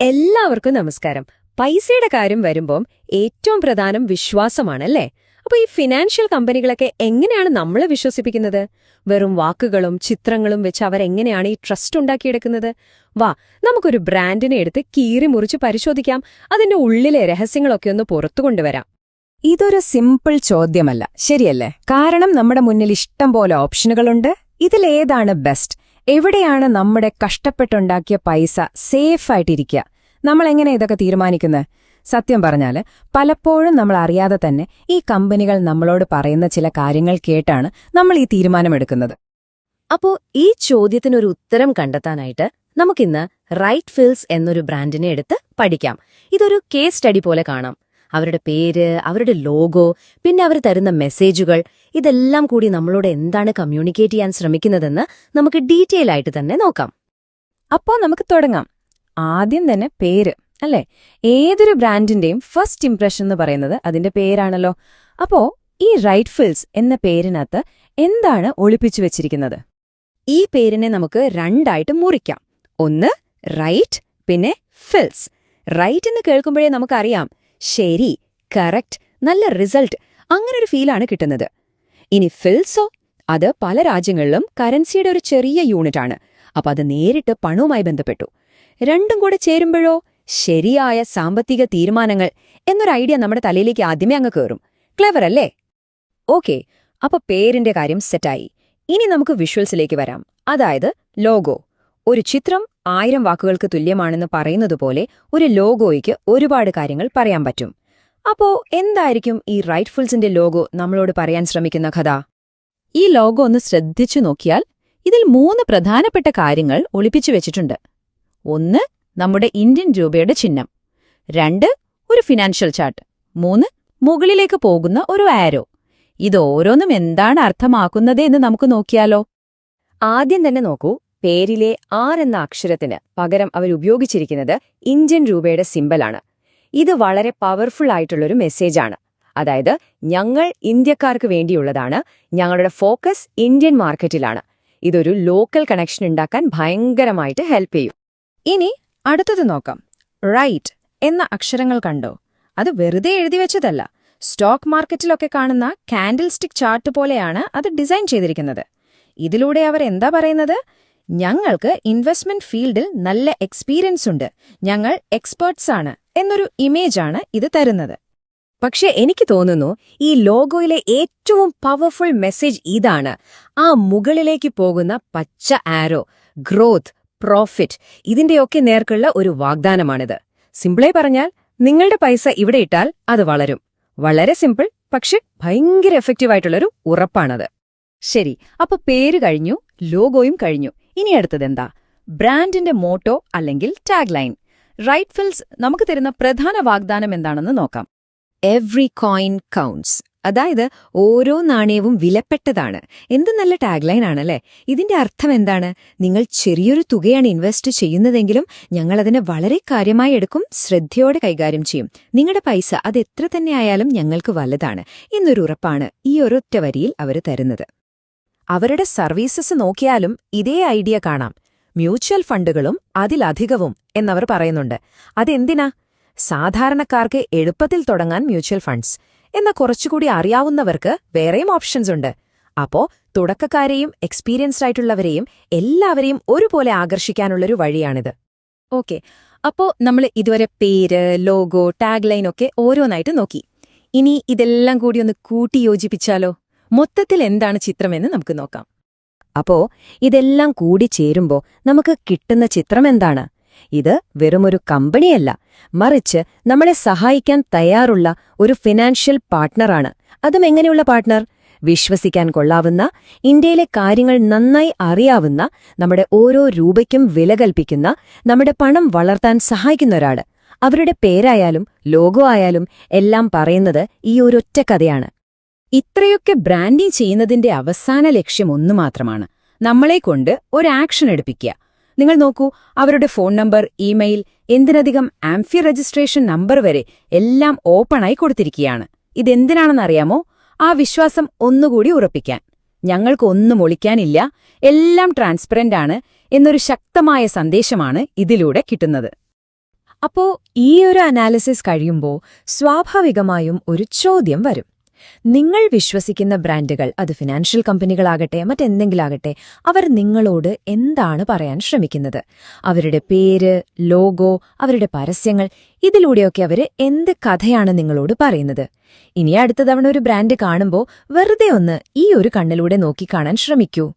എല്ലാവർക്കും നമസ്കാരം. പൈസയുടെ കാര്യം വരുമ്പം ഏറ്റവും പ്രധാനം വിശ്വാസമാണല്ലേ? അപ്പൊ ഈ ഫിനാൻഷ്യൽ കമ്പനികളൊക്കെ എങ്ങനെയാണ് നമ്മളെ വിശ്വസിപ്പിക്കുന്നത്? വെറും വാക്കുകളും ചിത്രങ്ങളും വെച്ച് അവരെങ്ങനെയാണ് ഈ ട്രസ്റ്റ് ഉണ്ടാക്കിയെടുക്കുന്നത്? വാ, നമുക്കൊരു ബ്രാൻഡിനെ എടുത്ത് കീറി മുറിച്ച് പരിശോധിക്കാം. അതിന്റെ ഉള്ളിലെ രഹസ്യങ്ങളൊക്കെ ഒന്ന് പുറത്തു കൊണ്ടുവരാം. ഇതൊരു സിമ്പിൾ ചോദ്യമല്ല, ശരിയല്ലേ? കാരണം നമ്മുടെ മുന്നിൽ ഇഷ്ടം പോലെ ഓപ്ഷനുകളുണ്ട്. ഇതിലേതാണ് ബെസ്റ്റ്? എവിടെയാണ് നമ്മുടെ കഷ്ടപ്പെട്ടുണ്ടാക്കിയ പൈസ സേഫായിട്ടിരിക്കുക? നമ്മളെങ്ങനെ ഇതൊക്കെ തീരുമാനിക്കുന്നത്? സത്യം പറഞ്ഞാല് പലപ്പോഴും നമ്മൾ അറിയാതെ തന്നെ ഈ കമ്പനികൾ നമ്മളോട് പറയുന്ന ചില കാര്യങ്ങൾ കേട്ടാണ് നമ്മൾ ഈ തീരുമാനമെടുക്കുന്നത്. അപ്പോ ഈ ചോദ്യത്തിനൊരു ഉത്തരം കണ്ടെത്താനായിട്ട് നമുക്കിന്ന് റൈറ്റ് ഫിൽസ് എന്നൊരു ബ്രാൻഡിനെ എടുത്ത് പഠിക്കാം. ഇതൊരു കേസ് സ്റ്റഡി പോലെ കാണാം. അവരുടെ പേര്, അവരുടെ ലോഗോ, പിന്നെ അവർ തരുന്ന മെസ്സേജുകൾ, ഇതെല്ലാം കൂടി നമ്മളോട് എന്താണ് കമ്മ്യൂണിക്കേറ്റ് ചെയ്യാൻ ശ്രമിക്കുന്നതെന്ന് നമുക്ക് ഡീറ്റെയിൽ ആയിട്ട് തന്നെ നോക്കാം. അപ്പോ നമുക്ക് തുടങ്ങാം. ആദ്യം തന്നെ പേര്, അല്ലേ? ഏതൊരു ബ്രാൻഡിന്റെയും ഫസ്റ്റ് ഇംപ്രഷൻ എന്ന് പറയുന്നത് അതിന്റെ പേരാണല്ലോ. അപ്പോ ഈ റൈറ്റ് ഫിൽസ് എന്ന പേരിനകത്ത് എന്താണ് ഒളിപ്പിച്ചു വെച്ചിരിക്കുന്നത്? ഈ പേരിനെ നമുക്ക് രണ്ടായിട്ട് മുറിക്കാം. ഒന്ന് റൈറ്റ്, പിന്നെ ഫിൽസ്. റൈറ്റ് എന്ന് കേൾക്കുമ്പോഴേ നമുക്കറിയാം, ശരി, കറക്റ്റ്, നല്ല റിസൾട്ട്, അങ്ങനൊരു ഫീലാണ് കിട്ടുന്നത്. ഇനി ഫിൽസോ, അത് പല രാജ്യങ്ങളിലും കറൻസിയുടെ ഒരു ചെറിയ യൂണിറ്റാണ്. അപ്പൊ അത് നേരിട്ട് പണവുമായി ബന്ധപ്പെട്ടു. രണ്ടും കൂടെ ചേരുമ്പോഴോ ശരിയായ സാമ്പത്തിക തീരുമാനങ്ങൾ എന്നൊരു ഐഡിയ നമ്മുടെ തലയിലേക്ക് ആദ്യമേ അങ്ങ് കയറും. ക്ലെവർ അല്ലേ? ഓക്കെ, അപ്പൊ പേരിന്റെ കാര്യം സെറ്റായി. ഇനി നമുക്ക് വിഷ്വൽസിലേക്ക് വരാം. അതായത് ലോഗോ. ഒരു ചിത്രം 1000 വാക്കുകൾക്ക് തുല്യമാണെന്ന് പറയുന്നതുപോലെ ഒരു ലോഗോയ്ക്ക് ഒരുപാട് കാര്യങ്ങൾ പറയാൻ പറ്റും. അപ്പോ എന്തായിരിക്കും ഈ റൈറ്റ് ഫിൽസിന്റെ ലോഗോ നമ്മളോട് പറയാൻ ശ്രമിക്കുന്ന കഥ? ഈ ലോഗോ ഒന്ന് ശ്രദ്ധിച്ചു നോക്കിയാൽ ഇതിൽ 3 പ്രധാനപ്പെട്ട കാര്യങ്ങൾ ഒളിപ്പിച്ചു വെച്ചിട്ടുണ്ട്. 1, നമ്മുടെ ഇന്ത്യൻ രൂപയുടെ ചിഹ്നം. 2, ഒരു ഫിനാൻഷ്യൽ ചാർട്ട്. 3, മുകളിലേക്ക് പോകുന്ന ഒരു ആരോ. ഇത് ഓരോന്നും എന്താണ് അർത്ഥമാക്കുന്നത് എന്ന് നമുക്ക് നോക്കിയാലോ? ആദ്യം തന്നെ നോക്കൂ. പേരിലെ ആർ എന്ന അക്ഷരത്തിന് പകരം അവരുപയോഗിച്ചിരിക്കുന്നത് ഇന്ത്യൻ രൂപയുടെ സിമ്പലാണ്. ഇത് വളരെ പവർഫുൾ ആയിട്ടുള്ളൊരു മെസ്സേജാണ്. അതായത്, ഞങ്ങൾ ഇന്ത്യക്കാർക്ക് വേണ്ടിയുള്ളതാണ്, ഞങ്ങളുടെ ഫോക്കസ് ഇന്ത്യൻ മാർക്കറ്റിലാണ്. ഇതൊരു ലോക്കൽ കണക്ഷൻ ഉണ്ടാക്കാൻ ഭയങ്കരമായിട്ട് ഹെൽപ്പ് ചെയ്യും. ഇനി അടുത്തത് നോക്കാം. റൈറ്റ് എന്ന അക്ഷരങ്ങൾ കണ്ടോ? അത് വെറുതെ എഴുതിവെച്ചതല്ല. സ്റ്റോക്ക് മാർക്കറ്റിലൊക്കെ കാണുന്ന കാൻഡിൽ സ്റ്റിക് ചാർട്ട് പോലെയാണ് അത് ഡിസൈൻ ചെയ്തിരിക്കുന്നത്. ഇതിലൂടെ അവർ എന്താ പറയുന്നത്? ഞങ്ങൾക്ക് ഇൻവെസ്റ്റ്മെന്റ് ഫീൽഡിൽ നല്ല എക്സ്പീരിയൻസ് ഉണ്ട്, ഞങ്ങൾ എക്സ്പേർട്സാണ് എന്നൊരു ഇമേജാണ് ഇത് തരുന്നത്. പക്ഷെ എനിക്ക് തോന്നുന്നു ഈ ലോഗോയിലെ ഏറ്റവും പവർഫുൾ മെസ്സേജ് ഇതാണ്. ആ മുകളിലേക്ക് പോകുന്ന പച്ച ആരോ, ഗ്രോത്ത്, പ്രോഫിറ്റ്, ഇതിന്റെയൊക്കെ നേർക്കുള്ള ഒരു വാഗ്ദാനമാണിത്. സിംപിളായി പറഞ്ഞാൽ, നിങ്ങളുടെ പൈസ ഇവിടെ ഇട്ടാൽ അത് വളരും. വളരെ സിമ്പിൾ, പക്ഷെ ഭയങ്കര എഫക്റ്റീവായിട്ടുള്ളൊരു ഉറപ്പാണത്. ശരി, അപ്പൊ പേര് കഴിഞ്ഞു, ലോഗോയും കഴിഞ്ഞു. ഇനി അടുത്തതെന്താ? ബ്രാൻഡിന്റെ മോട്ടോ അല്ലെങ്കിൽ ടാഗ് ലൈൻ. റൈറ്റ് ഫിൽസ് നമുക്ക് തരുന്ന പ്രധാന വാഗ്ദാനം എന്താണെന്ന് നോക്കാം. Every coin counts. അതായത്, ഓരോ നാണയവും വിലപ്പെട്ടതാണ്. എന്ത് നല്ല ടാഗ് ലൈൻ ആണല്ലേ? ഇതിന്റെ അർത്ഥം എന്താണ്? നിങ്ങൾ ചെറിയൊരു തുകയാണ് ഇൻവെസ്റ്റ് ചെയ്യുന്നതെങ്കിലും ഞങ്ങളതിനെ വളരെ കാര്യമായി എടുക്കും, ശ്രദ്ധയോടെ കൈകാര്യം ചെയ്യും. നിങ്ങളുടെ പൈസ അത് എത്ര തന്നെ ആയാലും ഞങ്ങൾക്ക് വലുതാണ് എന്നൊരു ഉറപ്പാണ് ഈ ഒരൊറ്റ വരിയിൽ അവർ തരുന്നത്. അവരുടെ സർവീസസ് നോക്കിയാലും ഇതേ ഐഡിയ കാണാം. മ്യൂച്വൽ ഫണ്ടുകളും അതിലധികവും എന്നവർ പറയുന്നുണ്ട്. അതെന്തിനാ? സാധാരണക്കാർക്ക് എളുപ്പത്തിൽ തുടങ്ങാൻ മ്യൂച്വൽ ഫണ്ട്സ്. എന്നാൽ കുറച്ചുകൂടി അറിയാവുന്നവർക്ക് വേറെയും ഓപ്ഷൻസ് ഉണ്ട്. അപ്പോ തുടക്കക്കാരെയും എക്സ്പീരിയൻസ്ഡ് ആയിട്ടുള്ളവരെയും എല്ലാവരെയും ഒരുപോലെ ആകർഷിക്കാനുള്ളൊരു വഴിയാണിത്. ഓക്കെ, അപ്പോ നമ്മൾ ഇതുവരെ പേര്, ലോഗോ, ടാഗ് ലൈൻ ഒക്കെ ഓരോന്നായിട്ട് നോക്കി. ഇനി ഇതെല്ലാം കൂടി ഒന്ന് കൂട്ടി യോജിപ്പിച്ചാലോ? മൊത്തത്തിൽ എന്താണ് ചിത്രമെന്ന് നമുക്ക് നോക്കാം. അപ്പോ ഇതെല്ലാം കൂടി ചേരുമ്പോ നമുക്ക് കിട്ടുന്ന ചിത്രം എന്താണ്? ഇത് വെറുമൊരു കമ്പനിയല്ല, മറിച്ച് നമ്മളെ സഹായിക്കാൻ തയ്യാറുള്ള ഒരു ഫിനാൻഷ്യൽ പാർട്ട്ണറാണ്. അതും എങ്ങനെയുള്ള പാർട്ട്ണർ? വിശ്വസിക്കാൻ കൊള്ളാവുന്ന, ഇന്ത്യയിലെ കാര്യങ്ങൾ നന്നായി അറിയാവുന്ന, നമ്മുടെ ഓരോ രൂപയ്ക്കും വില കൽപ്പിക്കുന്ന, നമ്മുടെ പണം വളർത്താൻ സഹായിക്കുന്ന ഒരാള്. അവരുടെ പേരായാലും ലോഗോ ആയാലും എല്ലാം പറയുന്നത് ഈ ഒരൊറ്റ കഥയാണ്. ഇത്രയൊക്കെ ബ്രാൻഡിംഗ് ചെയ്യുന്നതിന്റെ അവസാന ലക്ഷ്യം ഒന്നു മാത്രമാണ്: നമ്മളെക്കൊണ്ട് ഒരു ആക്ഷൻ എടുപ്പിക്കുക. നിങ്ങൾ നോക്കൂ, അവരുടെ ഫോൺ നമ്പർ, ഇമെയിൽ, എന്തിനധികം ആംഫി രജിസ്ട്രേഷൻ നമ്പർ വരെ എല്ലാം ഓപ്പണായി കൊടുത്തിരിക്കുകയാണ്. ഇതെന്തിനാണെന്നറിയാമോ? ആ വിശ്വാസം ഒന്നുകൂടി ഉറപ്പിക്കാൻ. ഞങ്ങൾക്കൊന്നും ഒളിക്കാനില്ല, എല്ലാം ട്രാൻസ്പെറന്റ് ആണ് എന്നൊരു ശക്തമായ സന്ദേശമാണ് ഇതിലൂടെ കിട്ടുന്നത്. അപ്പോ ഈ ഒരു അനാലിസിസ് കഴിയുമ്പോൾ സ്വാഭാവികമായും ഒരു ചോദ്യം വരും. നിങ്ങൾ വിശ്വസിക്കുന്ന ബ്രാൻഡുകൾ, അത് ഫിനാൻഷ്യൽ കമ്പനികളാകട്ടെ മറ്റെന്തെങ്കിലാകട്ടെ, അവർ നിങ്ങളോട് എന്താണ് പറയാൻ ശ്രമിക്കുന്നത്? അവരുടെ പേര്, ലോഗോ, അവരുടെ പരസ്യങ്ങൾ, ഇതിലൂടെയൊക്കെ അവർ എന്ത് കഥയാണ് നിങ്ങളോട് പറയുന്നത്? ഇനി അടുത്ത തവണ ഒരു ബ്രാൻഡ് കാണുമ്പോൾ വെറുതെ ഒന്ന് ഈ ഒരു കണ്ണിലൂടെ നോക്കിക്കാണാൻ ശ്രമിക്കൂ.